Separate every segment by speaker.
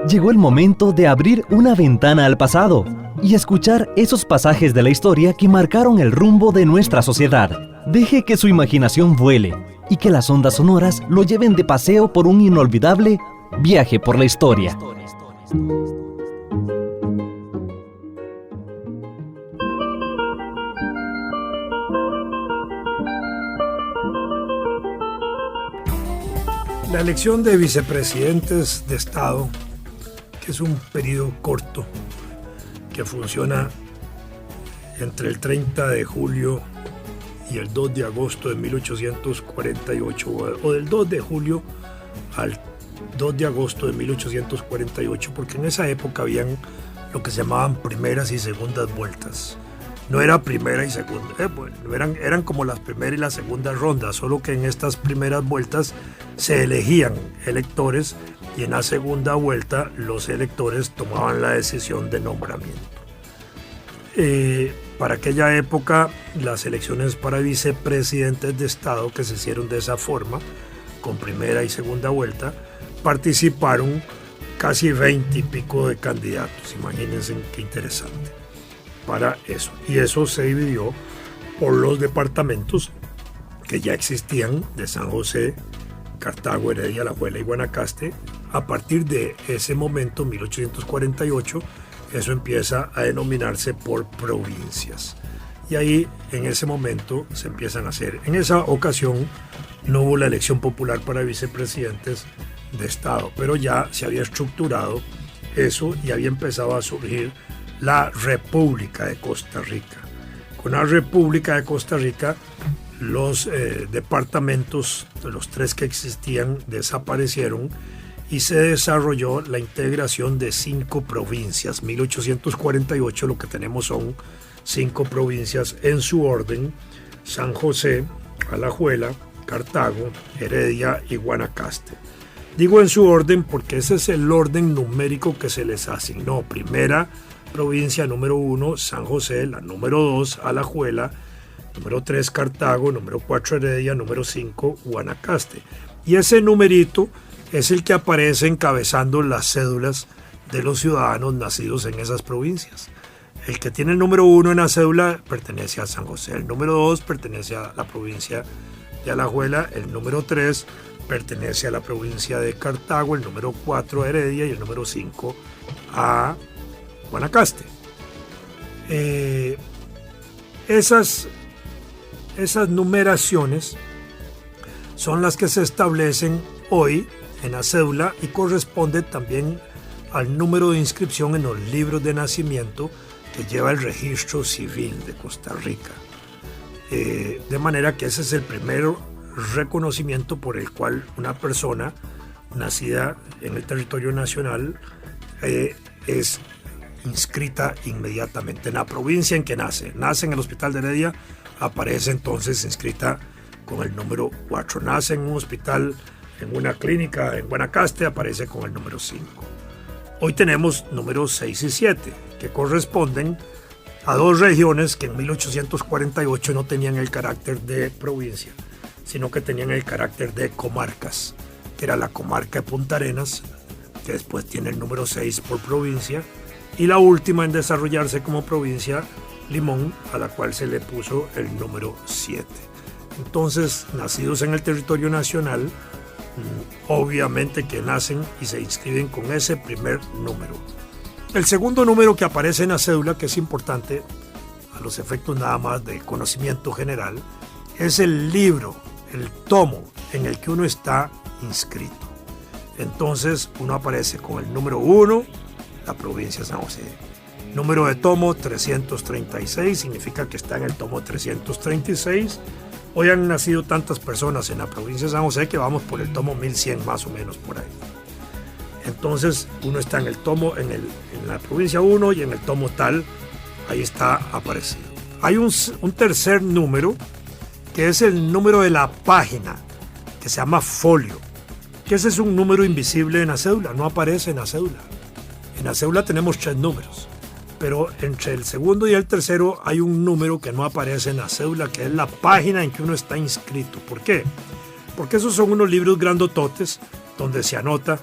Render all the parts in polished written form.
Speaker 1: Llegó el momento de abrir una ventana al pasado y escuchar esos pasajes de la historia que marcaron el rumbo de nuestra sociedad. Deje que su imaginación vuele y que las ondas sonoras lo lleven de paseo por un inolvidable viaje por la historia.
Speaker 2: La elección de vicepresidentes de Estado, que es un periodo corto que funciona entre el 30 de julio y el 2 de agosto de 1848, o del 2 de julio al 2 de agosto de 1848, porque en esa época habían lo que se llamaban primeras y segundas vueltas. No era primera y segunda, eran como las primeras y las segundas rondas, solo que en estas primeras vueltas se elegían electores y en la segunda vuelta los electores tomaban la decisión de nombramiento. Para aquella época, las elecciones para vicepresidentes de Estado, que se hicieron de esa forma, con primera y segunda vuelta, participaron casi 20 y pico de candidatos. Imagínense qué interesante para eso. Y eso se dividió por los departamentos que ya existían de San José, Cartago, Heredia, Alajuela y Guanacaste. A partir de ese momento, 1848, eso empieza a denominarse por provincias. Y ahí, en ese momento, se empiezan a hacer. En esa ocasión, no hubo la elección popular para vicepresidentes de Estado, pero ya se había estructurado eso y había empezado a surgir la República de Costa Rica. Con la República de Costa Rica, los departamentos, los 3 que existían, desaparecieron y se desarrolló la integración de 5 provincias. 1848 lo que tenemos son 5 provincias en su orden: San José, Alajuela, Cartago, Heredia y Guanacaste. Digo en su orden porque ese es el orden numérico que se les asignó. Primera provincia número 1, San José; la número 2, Alajuela; número 3, Cartago; número 4, Heredia; número 5, Guanacaste. Y ese numerito es el que aparece encabezando las cédulas de los ciudadanos nacidos en esas provincias. El que tiene el número 1 en la cédula pertenece a San José, el número 2 pertenece a la provincia de Alajuela, el número 3 pertenece a la provincia de Cartago, el número 4 a Heredia y el número 5 a Guanacaste. Esas numeraciones son las que se establecen hoy en la cédula y corresponde también al número de inscripción en los libros de nacimiento que lleva el registro civil de Costa Rica. De manera que ese es el primer reconocimiento por el cual una persona nacida en el territorio nacional es inscrita inmediatamente en la provincia en que nace. Nace en el Hospital de Heredia, aparece entonces inscrita con el número 4. Nace en un hospital, en una clínica en Guanacaste, aparece con el número 5. Hoy tenemos números 6 y 7, que corresponden a 2 regiones que en 1848 no tenían el carácter de provincia, sino que tenían el carácter de comarcas, que era la comarca de Punta Arenas, que después tiene el número 6 por provincia, y la última en desarrollarse como provincia, Limón, a la cual se le puso el número 7. Entonces, nacidos en el territorio nacional, obviamente que nacen y se inscriben con ese primer número. El segundo número que aparece en la cédula, que es importante a los efectos nada más de conocimiento general, es el libro, el tomo en el que uno está inscrito. Entonces uno aparece con el número 1, la provincia de San José. Número de tomo 336, significa que está en el tomo 336. Hoy han nacido tantas personas en la provincia de San José que vamos por el tomo 1100 más o menos por ahí. Entonces uno está en el tomo, en la provincia 1 y en el tomo tal, ahí está aparecido. Hay un tercer número que es el número de la página, que se llama folio, que ese es un número invisible en la cédula, no aparece en la cédula. En la cédula tenemos 3 números. pero entre el segundo y el tercero hay un número que no aparece en la cédula, que es la página en que uno está inscrito. ¿Por qué? Porque esos son unos libros grandototes donde se anota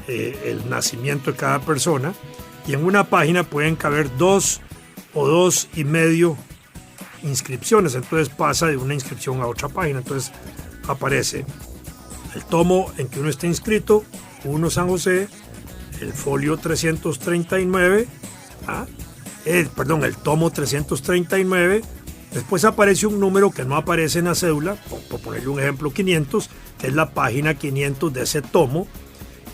Speaker 2: el nacimiento de cada persona, y en una página pueden caber 2 o 2,5 inscripciones. Entonces pasa de una inscripción a otra página. Entonces aparece el tomo en que uno está inscrito, 1 San José, el folio 339, el tomo 339. Después aparece un número que no aparece en la cédula, por ponerle un ejemplo, 500, que es la página 500 de ese tomo.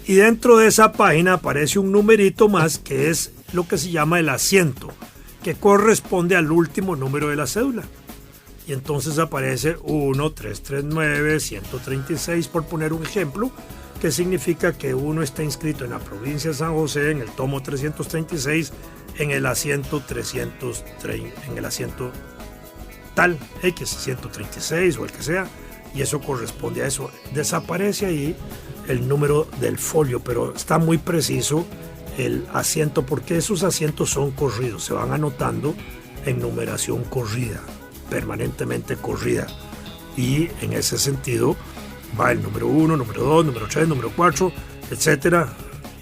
Speaker 2: Y dentro de esa página aparece un numerito más, que es lo que se llama el asiento, que corresponde al último número de la cédula. Y entonces aparece 1339, 136, por poner un ejemplo, que significa que uno está inscrito en la provincia de San José, en el tomo 336, en el asiento 330, en el asiento tal, X, 136 o el que sea, y eso corresponde a eso. Desaparece ahí el número del folio, pero está muy preciso el asiento, porque esos asientos son corridos, se van anotando en numeración corrida, permanentemente corrida, y en ese sentido va el número 1, número 2, número 3, número 4, etcétera,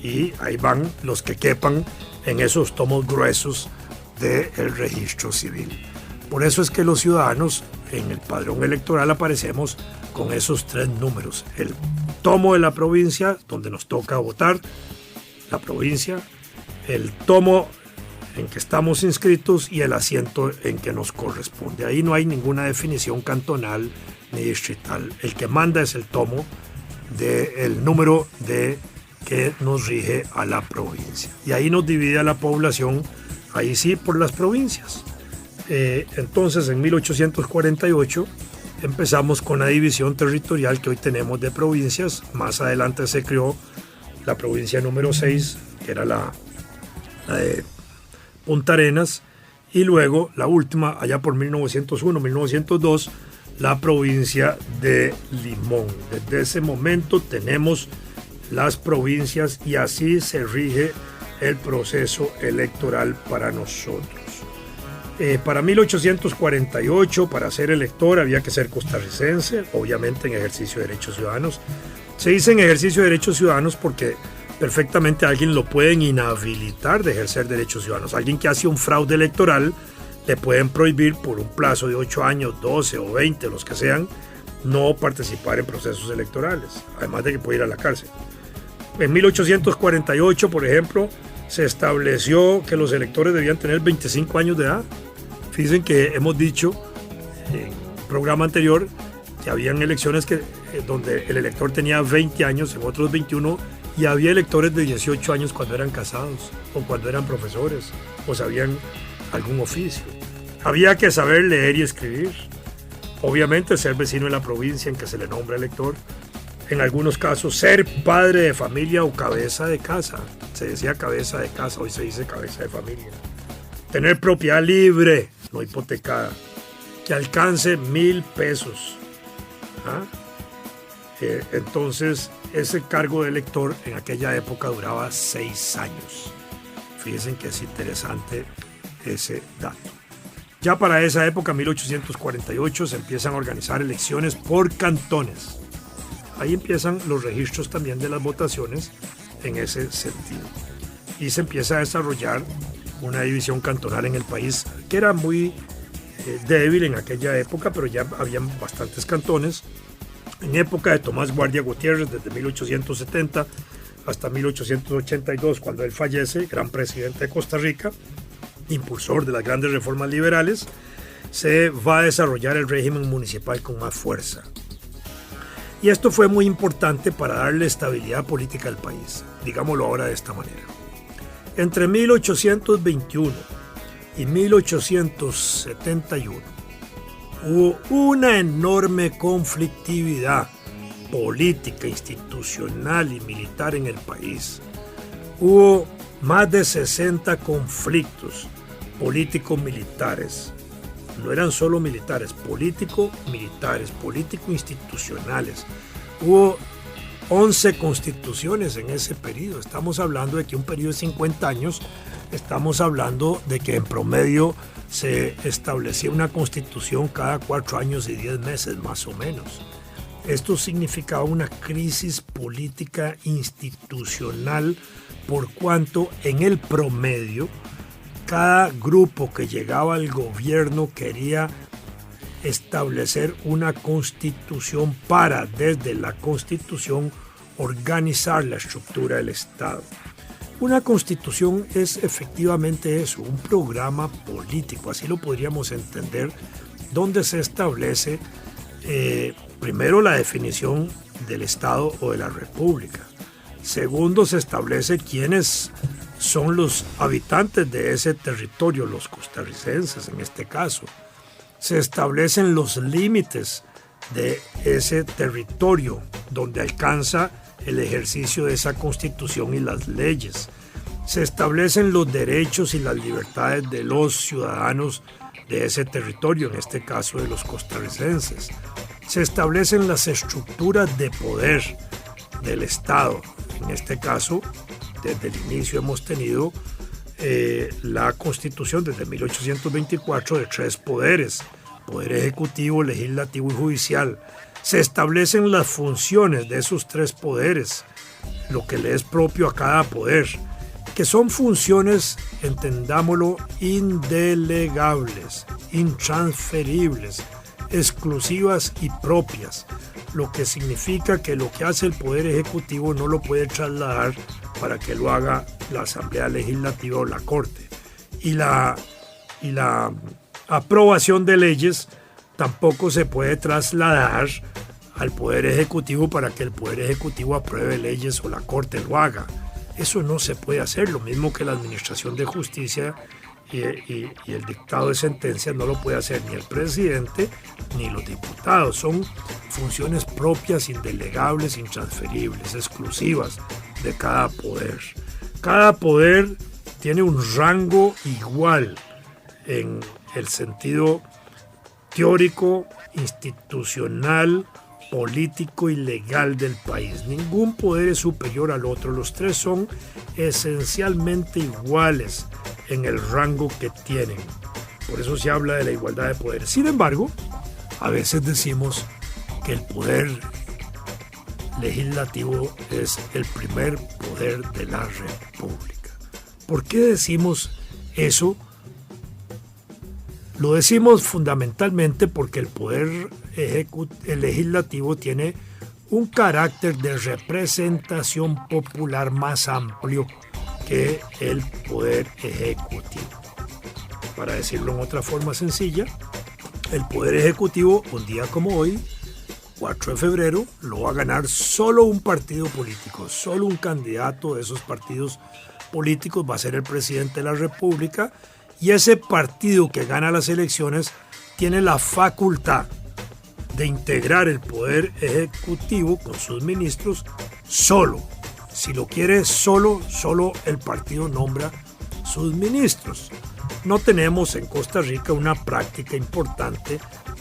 Speaker 2: y ahí van los que quepan en esos tomos gruesos del registro civil. Por eso es que los ciudadanos en el padrón electoral aparecemos con esos 3 números: el tomo de la provincia donde nos toca votar, la provincia, el tomo en que estamos inscritos y el asiento en que nos corresponde. Ahí no hay ninguna definición cantonal ni distrital. El que manda es el tomo del número que nos rige a la provincia. Y ahí nos divide a la población, ahí sí, por las provincias. Entonces, en 1848 empezamos con la división territorial que hoy tenemos de provincias. Más adelante se creó la provincia número 6, que era la de Punta Arenas, y luego la última, allá por 1901, 1902, la provincia de Limón. Desde ese momento tenemos las provincias y así se rige el proceso electoral para nosotros. Para 1848, para ser elector había que ser costarricense, obviamente en ejercicio de derechos ciudadanos. Se dice en ejercicio de derechos ciudadanos porque perfectamente alguien lo pueden inhabilitar de ejercer derechos ciudadanos. Alguien que hace un fraude electoral le pueden prohibir por un plazo de 8 años, 12 o 20, los que sean, no participar en procesos electorales, además de que puede ir a la cárcel. En 1848, por ejemplo, se estableció que los electores debían tener 25 años de edad. Fíjense que hemos dicho en el programa anterior que habían elecciones donde el elector tenía 20 años, en otros 21, y había electores de 18 años cuando eran casados o cuando eran profesores o sabían algún oficio. Había que saber leer y escribir. Obviamente ser vecino de la provincia en que se le nombra elector. En algunos casos ser padre de familia o cabeza de casa. Se decía cabeza de casa, hoy se dice cabeza de familia. Tener propiedad libre, no hipotecada, que alcance 1,000 pesos. Entonces ese cargo de elector en aquella época duraba 6 años. Fíjense que es interesante ese dato. Ya para esa época, 1848, se empiezan a organizar elecciones por cantones. Ahí empiezan los registros también de las votaciones en ese sentido. Y se empieza a desarrollar una división cantonal en el país que era muy débil en aquella época, pero ya habían bastantes cantones. En época de Tomás Guardia Gutiérrez, desde 1870 hasta 1882, cuando él fallece, gran presidente de Costa Rica, impulsor de las grandes reformas liberales, se va a desarrollar el régimen municipal con más fuerza. Y esto fue muy importante para darle estabilidad política al país, digámoslo ahora de esta manera. Entre 1821 y 1871 hubo una enorme conflictividad política, institucional y militar en el país. Hubo más de 60 conflictos político-militares. No eran solo militares, político-militares, político-institucionales. Hubo 11 constituciones en ese periodo. Estamos hablando de que un periodo de 50 años, estamos hablando de que en promedio se establecía una constitución cada 4 años y 10 meses más o menos. Esto significaba una crisis política institucional por cuanto en el promedio cada grupo que llegaba al gobierno quería establecer una constitución para, desde la constitución, organizar la estructura del Estado. Una constitución es efectivamente eso, un programa político, así lo podríamos entender, donde se establece primero la definición del Estado o de la República. Segundo, se establece quiénes son los habitantes de ese territorio, los costarricenses en este caso. Se establecen los límites de ese territorio donde alcanza el ejercicio de esa constitución y las leyes. Se establecen los derechos y las libertades de los ciudadanos de ese territorio, en este caso de los costarricenses. Se establecen las estructuras de poder del Estado. En este caso, desde el inicio hemos tenido la Constitución desde 1824 de 3 poderes: poder ejecutivo, legislativo y judicial. Se establecen las funciones de esos 3 poderes, lo que le es propio a cada poder, que son funciones, entendámoslo, indelegables, intransferibles, exclusivas y propias, lo que significa que lo que hace el Poder Ejecutivo no lo puede trasladar para que lo haga la Asamblea Legislativa o la Corte. Y la aprobación de leyes tampoco se puede trasladar al Poder Ejecutivo para que el Poder Ejecutivo apruebe leyes o la Corte lo haga. Eso no se puede hacer, lo mismo que la Administración de Justicia y el dictado de sentencias no lo puede hacer ni el presidente ni los diputados. Son funciones propias, indelegables, intransferibles, exclusivas de cada poder. Cada poder tiene un rango igual en el sentido teórico, institucional, político y legal del país. Ningún poder es superior al otro. Los 3 son esencialmente iguales en el rango que tienen. Por eso se habla de la igualdad de poderes. Sin embargo, a veces decimos que el poder legislativo es el primer poder de la República. ¿Por qué decimos eso? Lo decimos fundamentalmente porque el poder legislativo tiene un carácter de representación popular más amplio que el poder ejecutivo. Para decirlo en otra forma sencilla, el poder ejecutivo, un día como hoy, 4 de febrero, lo va a ganar solo un partido político, solo un candidato de esos partidos políticos va a ser el presidente de la República, y ese partido que gana las elecciones tiene la facultad de integrar el poder ejecutivo con sus ministros solo. Si lo quiere solo el partido nombra sus ministros. No tenemos en Costa Rica una práctica importante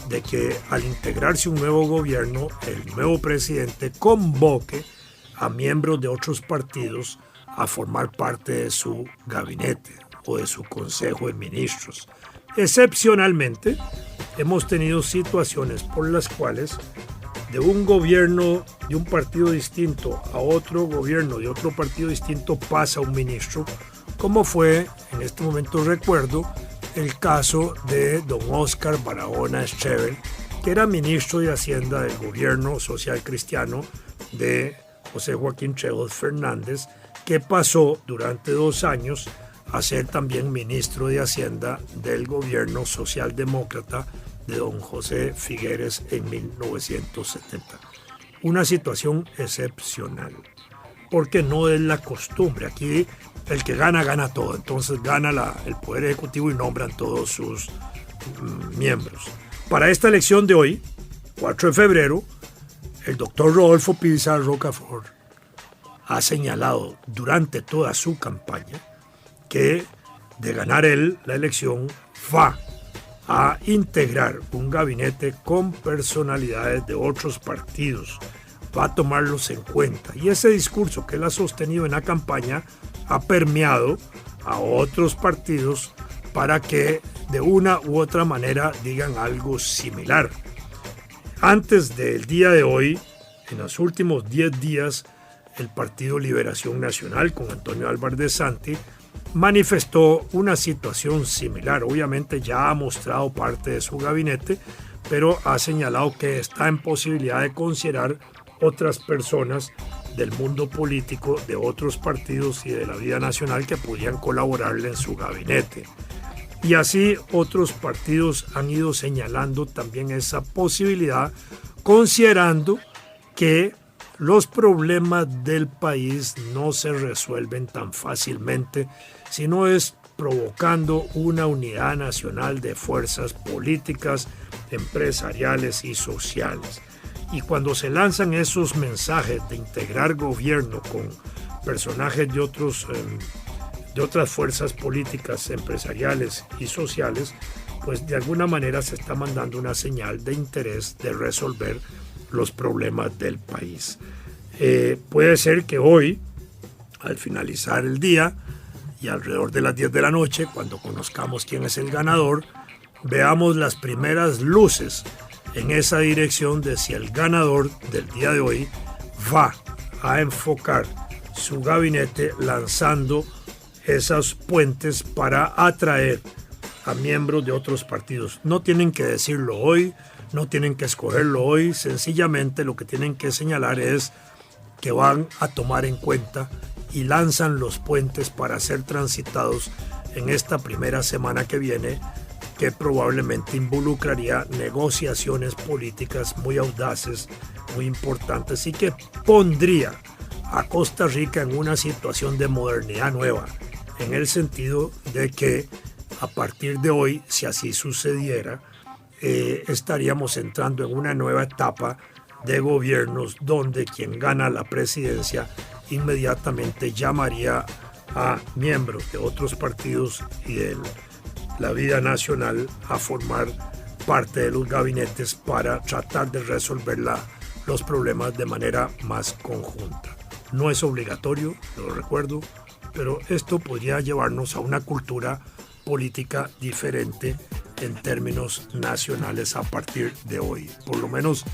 Speaker 2: de que al integrarse un nuevo gobierno, el nuevo presidente convoque a miembros de otros partidos a formar parte de su gabinete o de su consejo de ministros. Excepcionalmente, hemos tenido situaciones por las cuales de un gobierno de un partido distinto a otro gobierno de otro partido distinto pasa un ministro, como fue, en este momento recuerdo, el caso de don Óscar Barahona Eschevel, que era ministro de Hacienda del gobierno social cristiano de José Joaquín Trejos Fernández, que pasó durante 2 años a ser también ministro de Hacienda del gobierno socialdemócrata de don José Figueres en 1970. Una situación excepcional, porque no es la costumbre. Aquí el que gana, gana todo. Entonces gana el Poder Ejecutivo y nombran todos sus miembros. Para esta elección de hoy, 4 de febrero, el doctor Rodolfo Pizarro Rocafort ha señalado durante toda su campaña que de ganar él la elección va a integrar un gabinete con personalidades de otros partidos va a tomarlos en cuenta. Y ese discurso que él ha sostenido en la campaña ha permeado a otros partidos para que de una u otra manera digan algo similar. Antes del día de hoy, en los últimos 10 días, el Partido Liberación Nacional, con Antonio Álvarez de Santi, manifestó una situación similar. Obviamente ya ha mostrado parte de su gabinete, pero ha señalado que está en posibilidad de considerar otras personas del mundo político, de otros partidos y de la vida nacional que podrían colaborarle en su gabinete. Y así otros partidos han ido señalando también esa posibilidad, considerando que los problemas del país no se resuelven tan fácilmente, sino es provocando una unidad nacional de fuerzas políticas, empresariales y sociales. Y cuando se lanzan esos mensajes de integrar gobierno con personajes de otras fuerzas políticas, empresariales y sociales, pues de alguna manera se está mandando una señal de interés de resolver los problemas del país. Puede ser que hoy, al finalizar el día y alrededor de las 10 de la noche, cuando conozcamos quién es el ganador, veamos las primeras luces en esa dirección de si el ganador del día de hoy va a enfocar su gabinete lanzando esos puentes para atraer a miembros de otros partidos. No tienen que decirlo hoy, no tienen que escogerlo hoy, sencillamente lo que tienen que señalar es que van a tomar en cuenta y lanzan los puentes para ser transitados en esta primera semana que viene, que probablemente involucraría negociaciones políticas muy audaces, muy importantes y que pondría a Costa Rica en una situación de modernidad nueva, en el sentido de que a partir de hoy, si así sucediera, estaríamos entrando en una nueva etapa de gobiernos donde quien gana la presidencia inmediatamente llamaría a miembros de otros partidos y de la vida nacional a formar parte de los gabinetes para tratar de resolver los problemas de manera más conjunta. No es obligatorio, lo recuerdo, pero esto podría llevarnos a una cultura política diferente en términos nacionales a partir de hoy. Por lo menos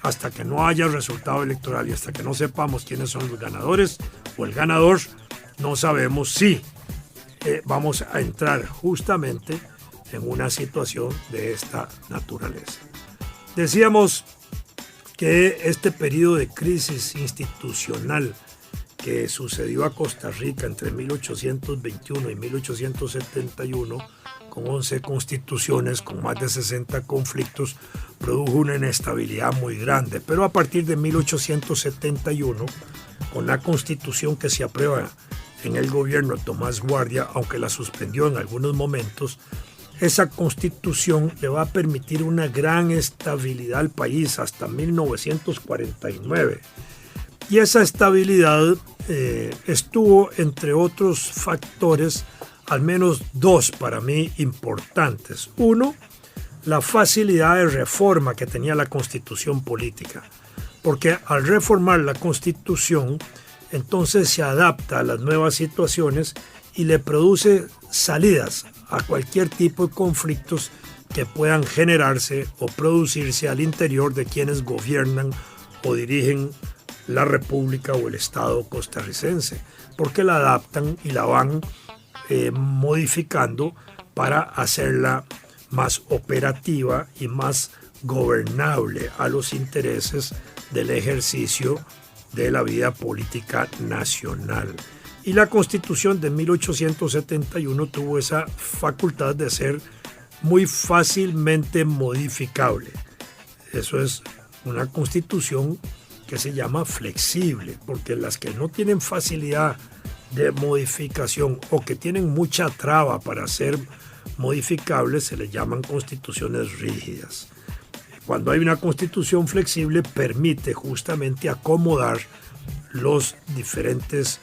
Speaker 2: hasta que no haya resultado electoral y hasta que no sepamos quiénes son los ganadores o el ganador, no sabemos si vamos a entrar justamente en una situación de esta naturaleza. Decíamos que este periodo de crisis institucional que sucedió a Costa Rica entre 1821 y 1871, con 11 constituciones, con más de 60 conflictos, produjo una inestabilidad muy grande. Pero a partir de 1871, con la constitución que se aprueba en el gobierno de Tomás Guardia, aunque la suspendió en algunos momentos, esa constitución le va a permitir una gran estabilidad al país hasta 1949. Y esa estabilidad estuvo, entre otros factores, al menos dos para mí importantes. Uno, la facilidad de reforma que tenía la Constitución política, porque al reformar la Constitución, entonces se adapta a las nuevas situaciones y le produce salidas a cualquier tipo de conflictos que puedan generarse o producirse al interior de quienes gobiernan o dirigen la República o el Estado costarricense, porque la adaptan y la van modificando para hacerla más operativa y más gobernable a los intereses del ejercicio de la vida política nacional. Y la Constitución de 1871 tuvo esa facultad de ser muy fácilmente modificable. Eso es una Constitución que se llama flexible, porque las que no tienen facilidad de modificación o que tienen mucha traba para ser modificables se les llaman constituciones rígidas. Cuando hay una constitución flexible permite justamente acomodar los diferentes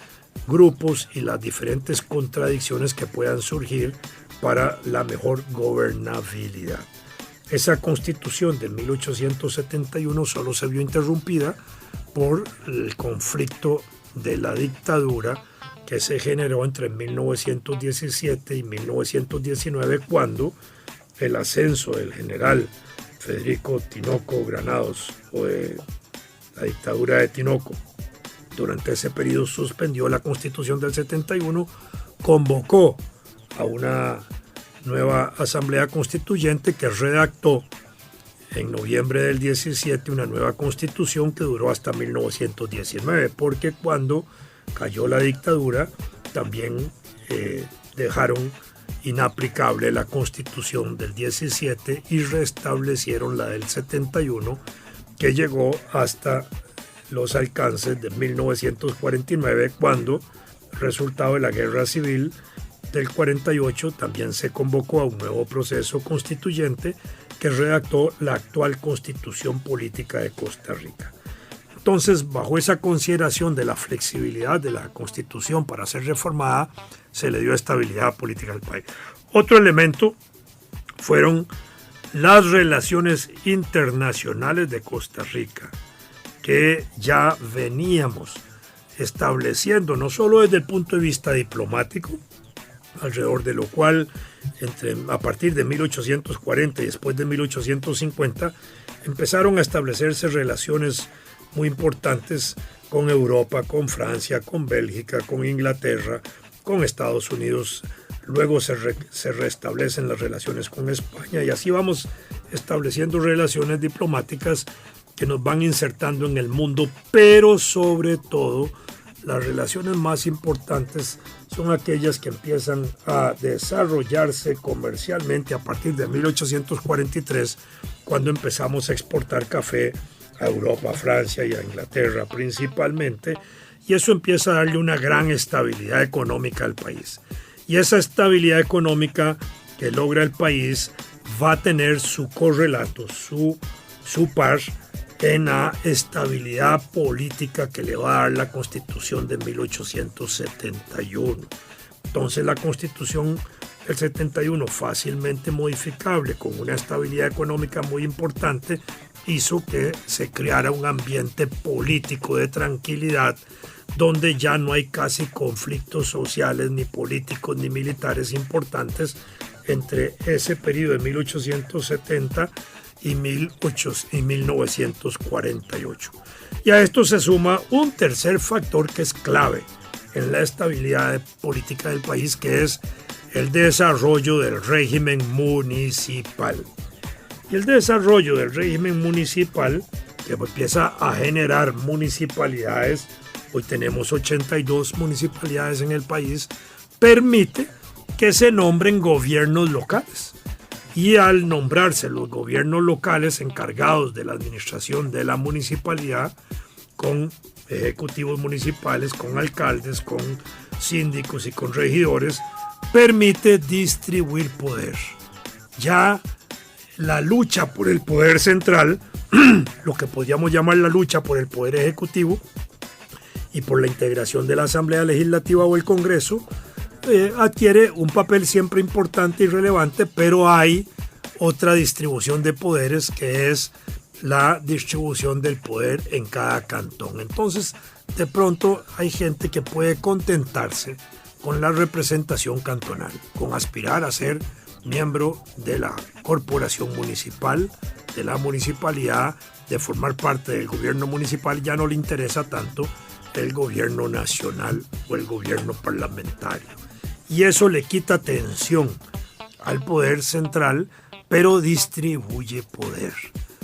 Speaker 2: grupos y las diferentes contradicciones que puedan surgir para la mejor gobernabilidad. Esa constitución de 1871 solo se vio interrumpida por el conflicto de la dictadura que se generó entre 1917 y 1919, cuando el ascenso del general Federico Tinoco Granados, o de la dictadura de Tinoco, durante ese periodo suspendió la Constitución del 71, convocó a una nueva Asamblea Constituyente que redactó en noviembre del 17 una nueva Constitución que duró hasta 1919, porque cuando cayó la dictadura también dejaron inaplicable la Constitución del 17 y restablecieron la del 71, que llegó hasta los alcances de 1949, cuando, resultado de la guerra civil del 48, también se convocó a un nuevo proceso constituyente que redactó la actual Constitución Política de Costa Rica. Entonces, bajo esa consideración de la flexibilidad de la Constitución para ser reformada, se le dio estabilidad política al país. Otro elemento fueron las relaciones internacionales de Costa Rica, que ya veníamos estableciendo, no solo desde el punto de vista diplomático, alrededor de lo cual a partir de 1840 y después de 1850 empezaron a establecerse relaciones muy importantes con Europa, con Francia, con Bélgica, con Inglaterra, con Estados Unidos. Luego se restablecen las relaciones con España y así vamos estableciendo relaciones diplomáticas que nos van insertando en el mundo, pero sobre todo las relaciones más importantes son aquellas que empiezan a desarrollarse comercialmente a partir de 1843, cuando empezamos a exportar café a Europa, a Francia y a Inglaterra principalmente, y eso empieza a darle una gran estabilidad económica al país. Y esa estabilidad económica que logra el país va a tener su correlato, su par en la estabilidad política que le va a dar la Constitución de 1871. Entonces la Constitución del 71, fácilmente modificable, con una estabilidad económica muy importante, hizo que se creara un ambiente político de tranquilidad, donde ya no hay casi conflictos sociales, ni políticos, ni militares importantes entre ese periodo de 1870 y 1948. Y a esto se suma un tercer factor que es clave en la estabilidad política del país, que es el desarrollo del régimen municipal. Y el desarrollo del régimen municipal, que empieza a generar municipalidades, hoy tenemos 82 municipalidades en el país, permite que se nombren gobiernos locales. Y al nombrarse los gobiernos locales encargados de la administración de la municipalidad, con ejecutivos municipales, con alcaldes, con síndicos y con regidores, permite distribuir poder. Ya la lucha por el poder central, lo que podríamos llamar la lucha por el poder ejecutivo y por la integración de la Asamblea Legislativa o el Congreso, adquiere un papel siempre importante y relevante, pero hay otra distribución de poderes, que es la distribución del poder en cada cantón. Entonces, de pronto hay gente que puede contentarse con la representación cantonal, con aspirar a ser miembro de la corporación municipal, de la municipalidad, de formar parte del gobierno municipal. Ya no le interesa tanto el gobierno nacional o el gobierno parlamentario. Y eso le quita tensión al poder central, pero distribuye poder.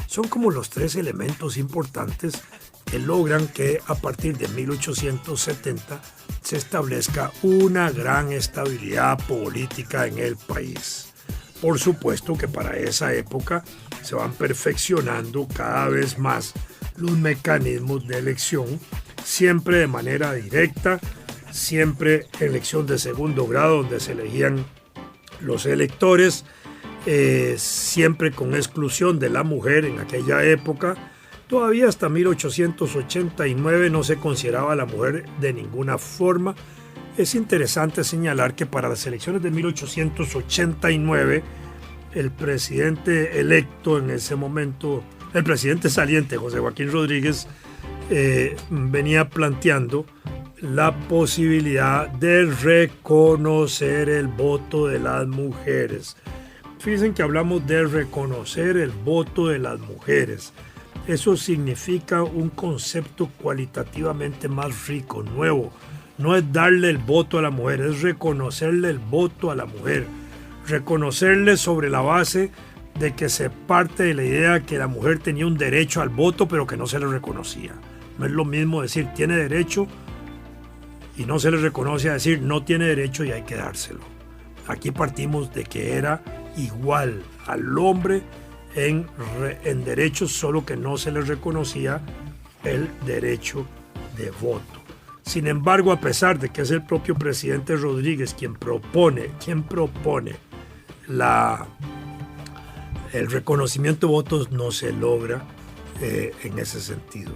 Speaker 2: Son como los tres elementos importantes que logran que a partir de 1870 se establezca una gran estabilidad política en el país. Por supuesto que para esa época se van perfeccionando cada vez más los mecanismos de elección, siempre de manera directa, siempre elección de segundo grado, donde se elegían los electores, siempre con exclusión de la mujer en aquella época. Todavía hasta 1889 no se consideraba a la mujer de ninguna forma. Es interesante señalar que para las elecciones de 1889, el presidente electo en ese momento, el presidente saliente, José Joaquín Rodríguez, venía planteando la posibilidad de reconocer el voto de las mujeres. Fíjense que hablamos de reconocer el voto de las mujeres. Eso significa un concepto cualitativamente más rico, nuevo. No es darle el voto a la mujer, es reconocerle el voto a la mujer. Reconocerle sobre la base de que se parte de la idea que la mujer tenía un derecho al voto, pero que no se le reconocía. No es lo mismo decir tiene derecho y no se le reconoce a decir no tiene derecho y hay que dárselo. Aquí partimos de que era igual al hombre en derechos, solo que no se le reconocía el derecho de voto. Sin embargo, a pesar de que es el propio presidente Rodríguez quien propone el reconocimiento de votos, no se logra en ese sentido.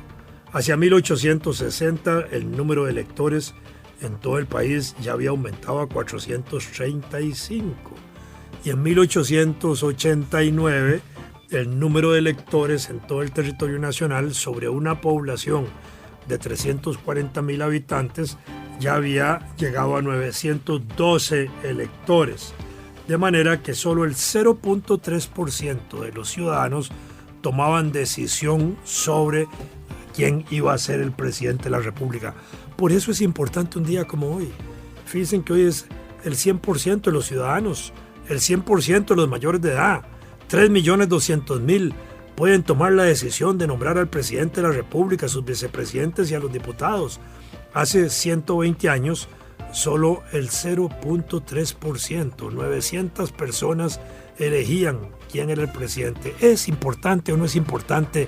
Speaker 2: Hacia 1860 el número de electores en todo el país ya había aumentado a 435 y en 1889 el número de electores en todo el territorio nacional sobre una población de 340,000 habitantes ya había llegado a 912 electores, de manera que solo el 0.3% de los ciudadanos tomaban decisión sobre quién iba a ser el presidente de la República. Por eso es importante un día como hoy. Fíjense que hoy es el 100% de los ciudadanos, el 100% de los mayores de edad, 3.200.000 pueden tomar la decisión de nombrar al presidente de la República, a sus vicepresidentes y a los diputados. Hace 120 años, solo el 0.3%, 900 personas elegían quién era el presidente. ¿Es importante o no es importante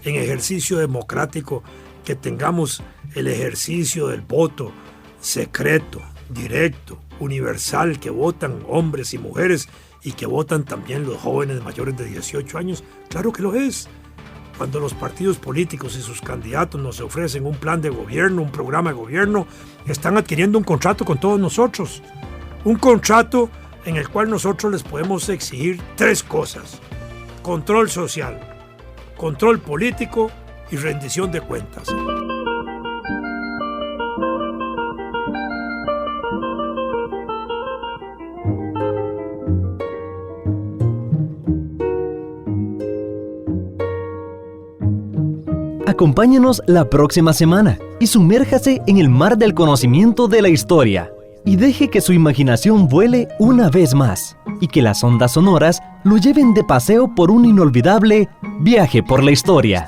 Speaker 2: en ejercicio democrático que tengamos el ejercicio del voto secreto, directo, universal, que votan hombres y mujeres y que votan también los jóvenes mayores de 18 años? Claro que lo es. Cuando los partidos políticos y sus candidatos nos ofrecen un plan de gobierno, un programa de gobierno, están adquiriendo un contrato con todos nosotros. Un contrato en el cual nosotros les podemos exigir 3 cosas: control social, control político y rendición de cuentas.
Speaker 1: Acompáñenos la próxima semana y sumérjase en el mar del conocimiento de la historia y deje que su imaginación vuele una vez más y que las ondas sonoras lo lleven de paseo por un inolvidable viaje por la historia.